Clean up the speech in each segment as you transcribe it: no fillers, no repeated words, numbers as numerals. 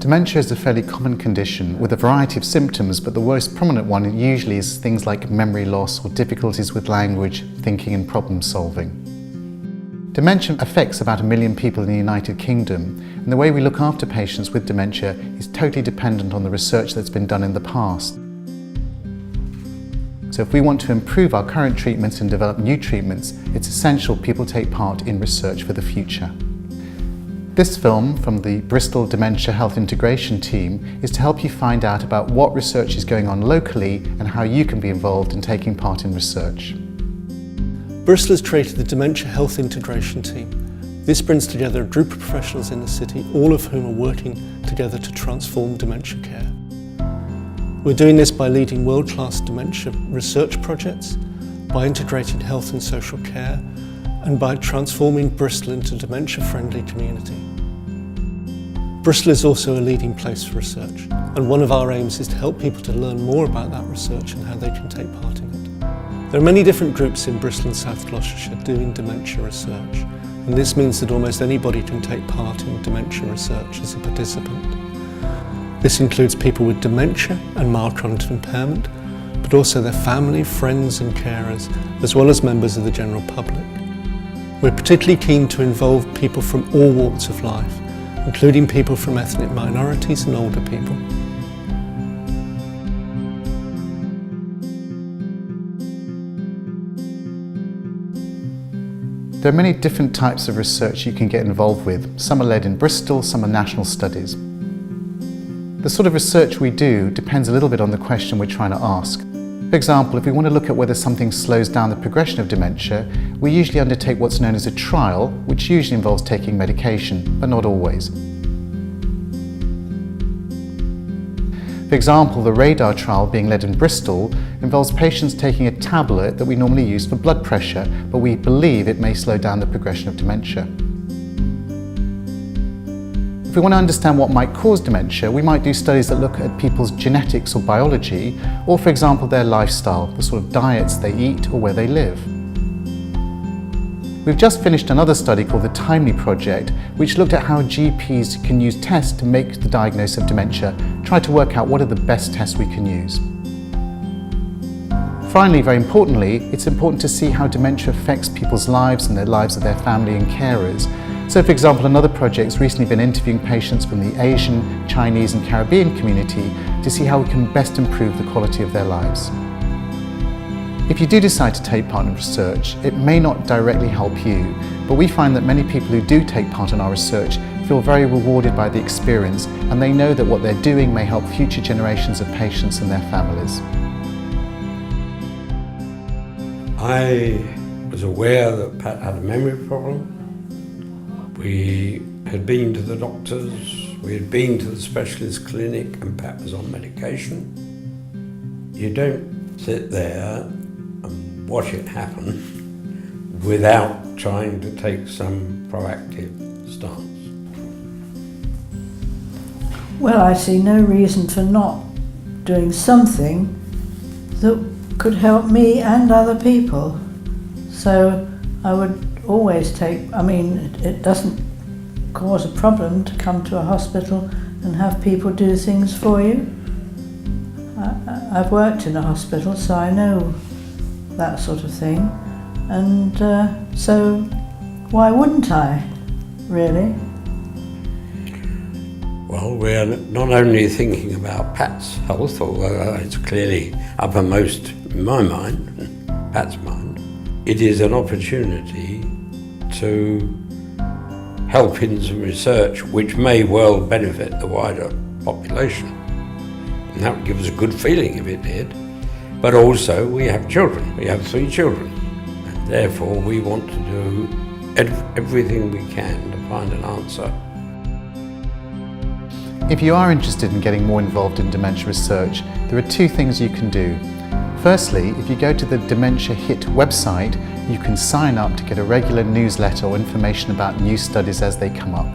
Dementia is a fairly common condition with a variety of symptoms, but the most prominent one usually is things like memory loss or difficulties with language, thinking and problem solving. Dementia affects about 1 million people in the United Kingdom, and the way we look after patients with dementia is totally dependent on the research that's been done in the past. So if we want to improve our current treatments and develop new treatments, it's essential people take part in research for the future. This film from the Bristol Dementia Health Integration Team is to help you find out about what research is going on locally and how you can be involved in taking part in research. Bristol has created the Dementia Health Integration Team. This brings together a group of professionals in the city, all of whom are working together to transform dementia care. We're doing this by leading world-class dementia research projects, by integrating health and social care, and by transforming Bristol into a dementia-friendly community. Bristol is also a leading place for research, and one of our aims is to help people to learn more about that research and how they can take part in it. There are many different groups in Bristol and South Gloucestershire doing dementia research, and this means that almost anybody can take part in dementia research as a participant. This includes people with dementia and mild cognitive impairment, but also their family, friends and carers, as well as members of the general public. We're particularly keen to involve people from all walks of life, including people from ethnic minorities and older people. There are many different types of research you can get involved with. Some are led in Bristol, some are national studies. The sort of research we do depends a little bit on the question we're trying to ask. For example, if we want to look at whether something slows down the progression of dementia, we usually undertake what's known as a trial, which usually involves taking medication, but not always. For example, the RADAR trial being led in Bristol involves patients taking a tablet that we normally use for blood pressure, but we believe it may slow down the progression of dementia. If we want to understand what might cause dementia, we might do studies that look at people's genetics or biology, or for example their lifestyle, the sort of diets they eat or where they live. We've just finished another study called the Timely Project, which looked at how GPs can use tests to make the diagnosis of dementia, try to work out what are the best tests we can use. Finally, very importantly, it's important to see how dementia affects people's lives and the lives of their family and carers. So for example, another project's recently been interviewing patients from the Asian, Chinese and Caribbean community to see how we can best improve the quality of their lives. If you do decide to take part in research, it may not directly help you, but we find that many people who do take part in our research feel very rewarded by the experience, and they know that what they're doing may help future generations of patients and their families. I was aware that Pat had a memory problem. We had been to the doctors, we had been to the specialist clinic, and Pat was on medication. You don't sit there and watch it happen without trying to take some proactive stance. Well, I see no reason for not doing something that could help me and other people. So I would always it doesn't cause a problem to come to a hospital and have people do things for you. I've worked in a hospital, so I know that sort of thing, and so why wouldn't I, really? Well, we're not only thinking about Pat's health, although it's clearly uppermost in my mind, Pat's mind. It is an opportunity to help in some research which may well benefit the wider population. And that would give us a good feeling if it did. But also we have children, we have 3 children, and therefore we want to do everything we can to find an answer. If you are interested in getting more involved in dementia research, there are 2 things you can do. Firstly, if you go to the Dementia HIT website, you can sign up to get a regular newsletter or information about new studies as they come up.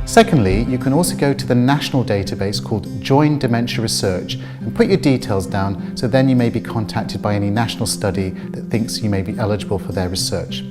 Secondly, you can also go to the national database called Join Dementia Research and put your details down, so then you may be contacted by any national study that thinks you may be eligible for their research.